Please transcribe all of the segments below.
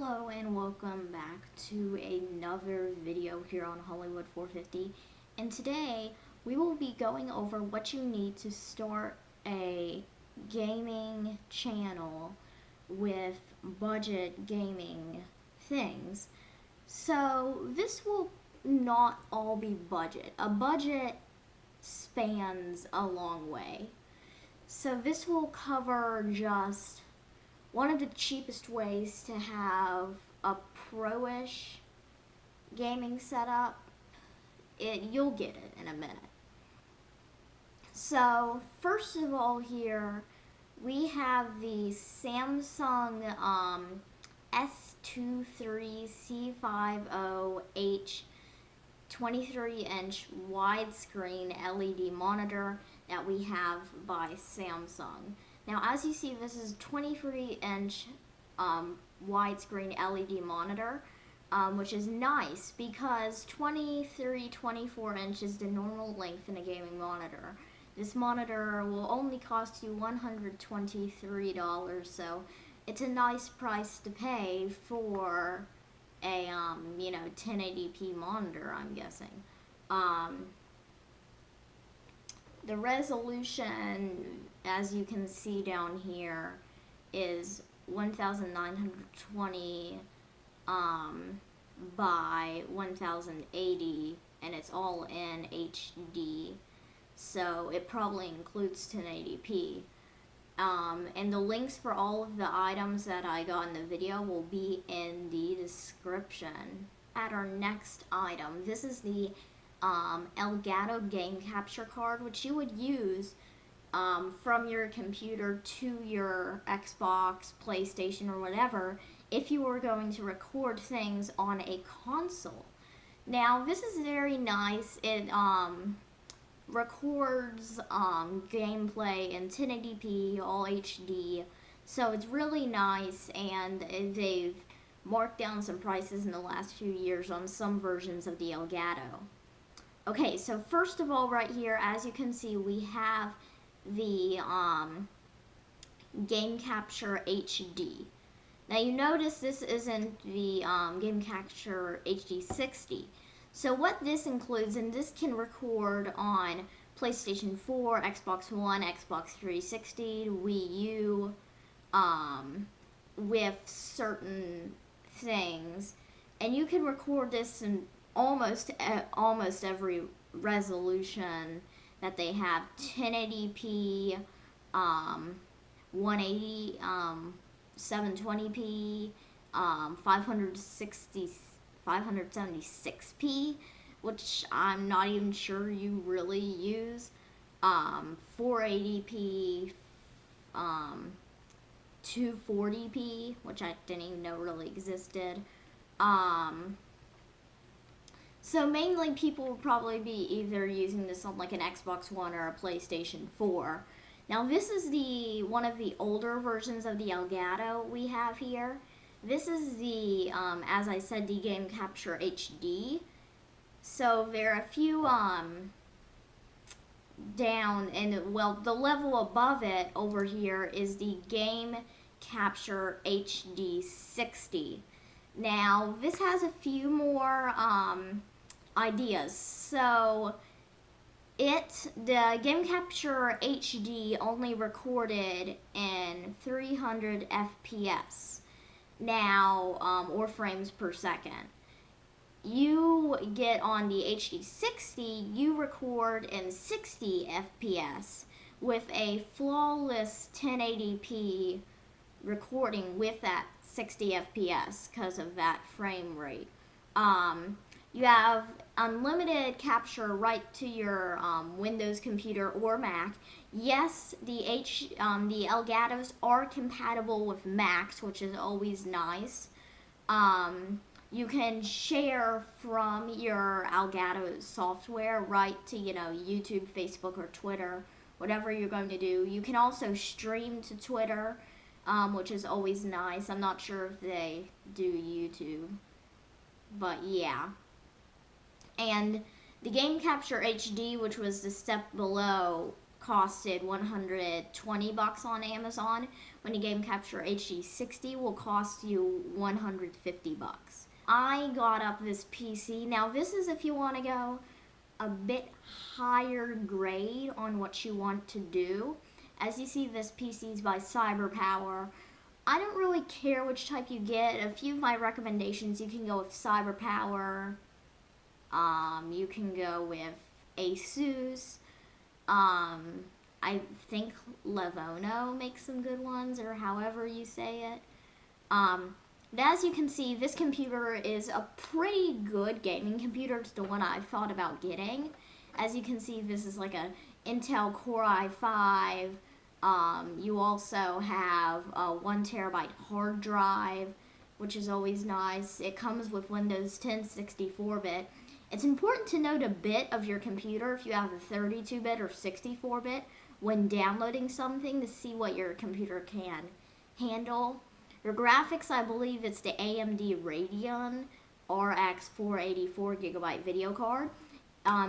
Hello and welcome back to another video here on Hollywood 450, and today we will be going over what you need to start a gaming channel with budget gaming things. So this will not all be budget. A budget spans a long way. So this will cover just one of the cheapest ways to have a pro-ish gaming setup. You'll get it in a minute. So first of all here, we have the Samsung S23C50H 23-inch widescreen LED monitor that we have by Samsung. Now, as you see, this is 23-inch widescreen LED monitor, which is nice because 24 inch is the normal length in a gaming monitor. This monitor will only cost you $123, so it's a nice price to pay for a 1080p monitor, I'm guessing. The resolution, as you can see down here, is 1920 by 1080, and it's all in HD, so it probably includes 1080p. And the links for all of the items that I got in the video will be in the description. At our next item, this is the Elgato game capture card, which you would use from your computer to your Xbox, PlayStation, or whatever if you were going to record things on a console. Now, this is very nice. It records gameplay in 1080p, all HD, so it's really nice, and they've marked down some prices in the last few years on some versions of the Elgato. Okay, so first of all, right here, as you can see, we have the Game Capture HD. Now you notice this isn't the Game Capture HD 60. So what this includes, and this can record on PlayStation 4, Xbox One, Xbox 360, Wii U, with certain things, and you can record this in almost every resolution that they have: 1080p, 180, 720p, 576p, which I'm not even sure you really use, 480p, 240p, which I didn't even know really existed. So mainly people will probably be either using this on like an Xbox One or a PlayStation 4. Now this is one of the older versions of the Elgato we have here. This is the, as I said, the Game Capture HD. So there are a few down, and well, the level above it over here is the Game Capture HD 60. Now this has a few more ideas. So the Game Capture HD only recorded in 300 FPS now, or frames per second. You get on the HD 60, you record in 60 FPS with a flawless 1080p recording with that 60 FPS because of that frame rate. You have unlimited capture right to your Windows computer or Mac. Yes, the Elgatos are compatible with Macs, which is always nice. You can share from your Elgato software right to, YouTube, Facebook, or Twitter, whatever you're going to do. You can also stream to Twitter, which is always nice. I'm not sure if they do YouTube, but yeah. And the Game Capture HD, which was the step below, costed 120 bucks on Amazon, when a Game Capture HD 60 will cost you 150 bucks. I got up this PC. Now this is if you want to go a bit higher grade on what you want to do. As you see, this PC is by CyberPower. I don't really care which type you get. A few of my recommendations, you can go with CyberPower. You can go with Asus. I think Levono makes some good ones, or however you say it. But as you can see, this computer is a pretty good gaming computer. It's the one I've thought about getting. As you can see, this is like a Intel Core i5. You also have a 1 terabyte hard drive, which is always nice. It comes with Windows 10 64-bit. It's important to note a bit of your computer if you have a 32-bit or 64-bit when downloading something to see what your computer can handle. Your graphics, I believe it's the AMD Radeon RX 484GB video card.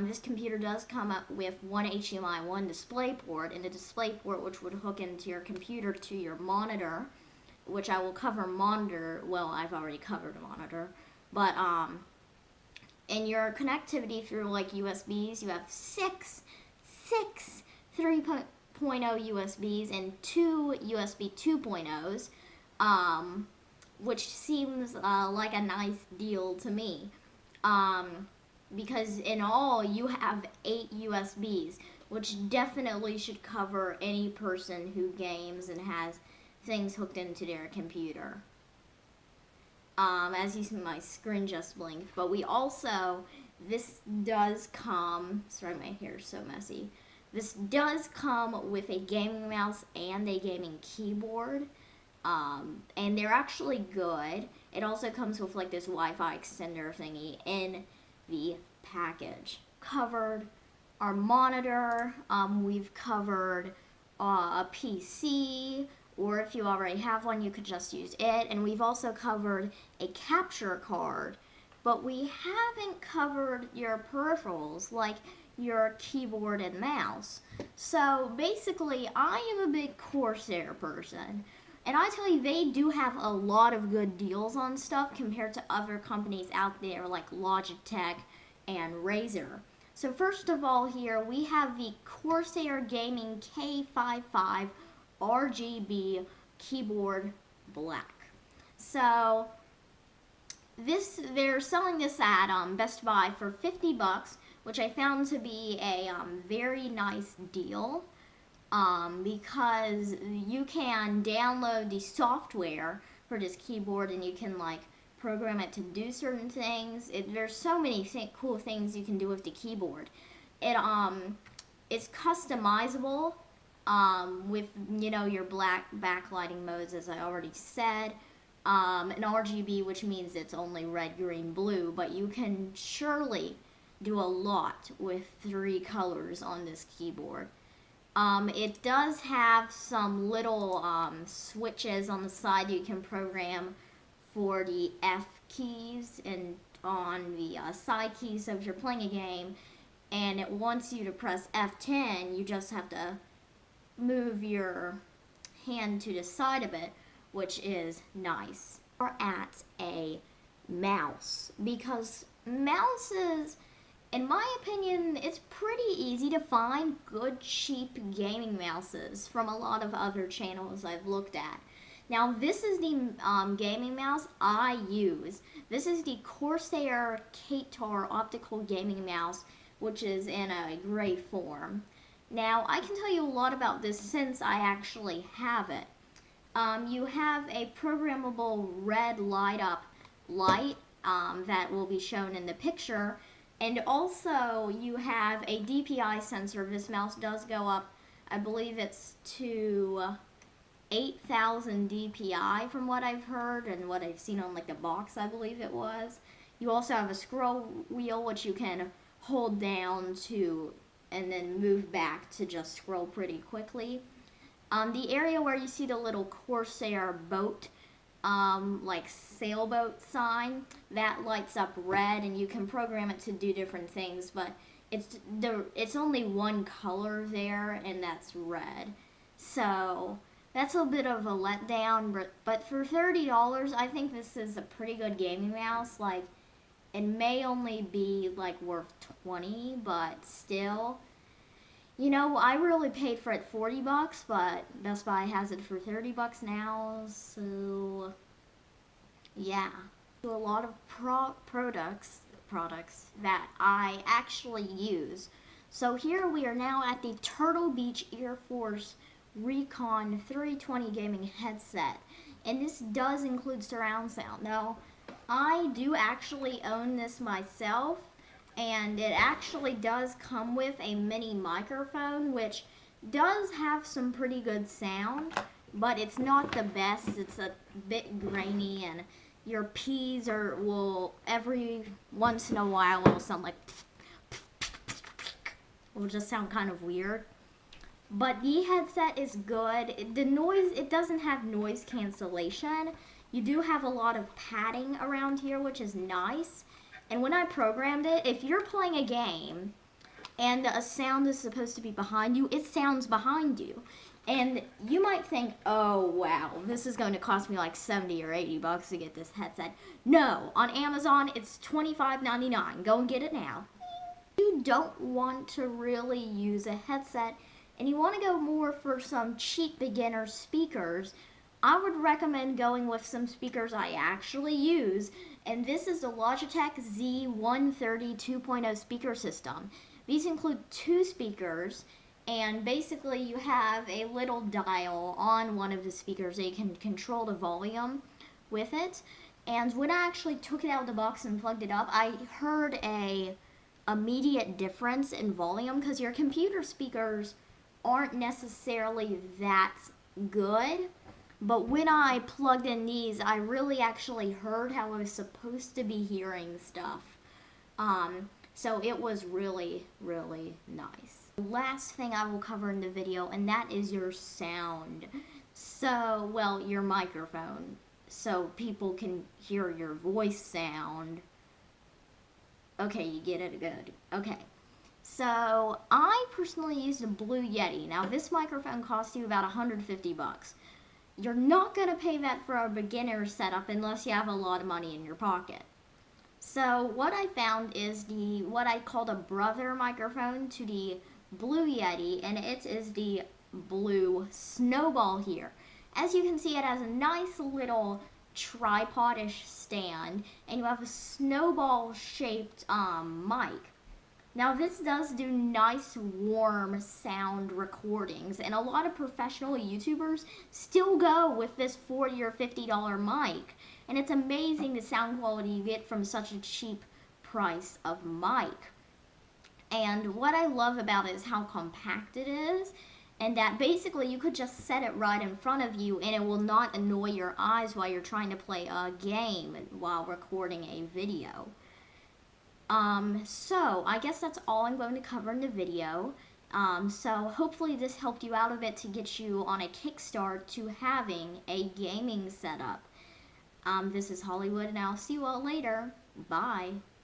This computer does come up with one HDMI 1 display port, and a display port which would hook into your computer to your monitor, which I will cover monitor. Well, I've already covered monitor, but and your connectivity through like USBs, you have six 3.0 USBs and 2 USB 2.0s, which seems like a nice deal to me. Because in all you have 8 USBs, which definitely should cover any person who games and has things hooked into their computer. As you see, my screen just blinked, but we also, this does come, sorry my hair's so messy, this does come with a gaming mouse and a gaming keyboard, and they're actually good. It also comes with like this Wi-Fi extender thingy in the package. Covered our monitor, we've covered a PC, or if you already have one, you could just use it. And we've also covered a capture card, but we haven't covered your peripherals like your keyboard and mouse. So basically, I am a big Corsair person, and I tell you, they do have a lot of good deals on stuff compared to other companies out there like Logitech and Razer. So first of all, here we have the Corsair Gaming K55 RGB keyboard black. So they're selling this at Best Buy for 50 bucks, which I found to be a very nice deal, because you can download the software for this keyboard and you can like program it to do certain things. There's so many cool things you can do with the keyboard. It's customizable with, you know, your black backlighting modes, as I already said, an RGB, which means it's only red, green, blue, but you can surely do a lot with 3 colors on this keyboard. It does have some little switches on the side you can program for the F keys and on the side keys. So if you're playing a game and it wants you to press F10, you just have to move your hand to the side of it, which is nice. Or at a mouse, because mouses, in my opinion, it's pretty easy to find good cheap gaming mouses from a lot of other channels I've looked at. Now this is the gaming mouse I use. This is the Corsair Katar optical gaming mouse, which is in a gray form. Now I can tell you a lot about this since I actually have it. You have a programmable red light up light that will be shown in the picture, and also you have a DPI sensor. This mouse does go up, I believe it's to 8,000 DPI from what I've heard and what I've seen on like the box, I believe it was. You also have a scroll wheel which you can hold down to and then move back to just scroll pretty quickly. The area where you see the little Corsair boat, like sailboat sign, that lights up red, and you can program it to do different things, but it's only one color there, and that's red. So that's a bit of a letdown, but for $30, I think this is a pretty good gaming mouse. Like, it may only be like worth 20, but still, you know, I really paid for it 40 bucks, but Best Buy has it for 30 bucks now. So yeah, a lot of products that I actually use. So here we are now at the Turtle Beach Air Force Recon 320 gaming headset, and this does include surround sound. Now, I do actually own this myself, and it actually does come with a mini microphone, which does have some pretty good sound, but it's not the best. It's a bit grainy, and your P's will every once in a while will sound like will just sound kind of weird. But the headset is good. It doesn't have noise cancellation. You do have a lot of padding around here, which is nice. And when I programmed it, if you're playing a game and a sound is supposed to be behind you, it sounds behind you. And you might think, oh wow, this is going to cost me like 70 or 80 bucks to get this headset. No, on Amazon it's $25.99. Go and get it now. If you don't want to really use a headset and you want to go more for some cheap beginner speakers, I would recommend going with some speakers I actually use, and this is the Logitech Z130 2.0 speaker system. These include 2 speakers, and basically you have a little dial on one of the speakers that you can control the volume with it. And when I actually took it out of the box and plugged it up, I heard a immediate difference in volume, because your computer speakers aren't necessarily that good. But when I plugged in these, I really actually heard how I was supposed to be hearing stuff. So it was really, really nice. The last thing I will cover in the video, and that is your sound. So, well, your microphone. So people can hear your voice sound. Okay, you get it? Good. Okay. So, I personally used a Blue Yeti. Now, this microphone costs you about 150 bucks. You're not going to pay that for a beginner setup unless you have a lot of money in your pocket. So what I found is what I called a brother microphone to the Blue Yeti, and it is the Blue Snowball here. As you can see, it has a nice little tripod-ish stand, and you have a snowball shaped mic. Now this does do nice warm sound recordings, and a lot of professional YouTubers still go with this $40 or $50 mic, and it's amazing the sound quality you get from such a cheap price of mic. And what I love about it is how compact it is, and that basically you could just set it right in front of you and it will not annoy your eyes while you're trying to play a game while recording a video. So I guess that's all I'm going to cover in the video. So hopefully this helped you out a bit to get you on a kickstart to having a gaming setup. This is Hollywood, and I'll see you all later. Bye.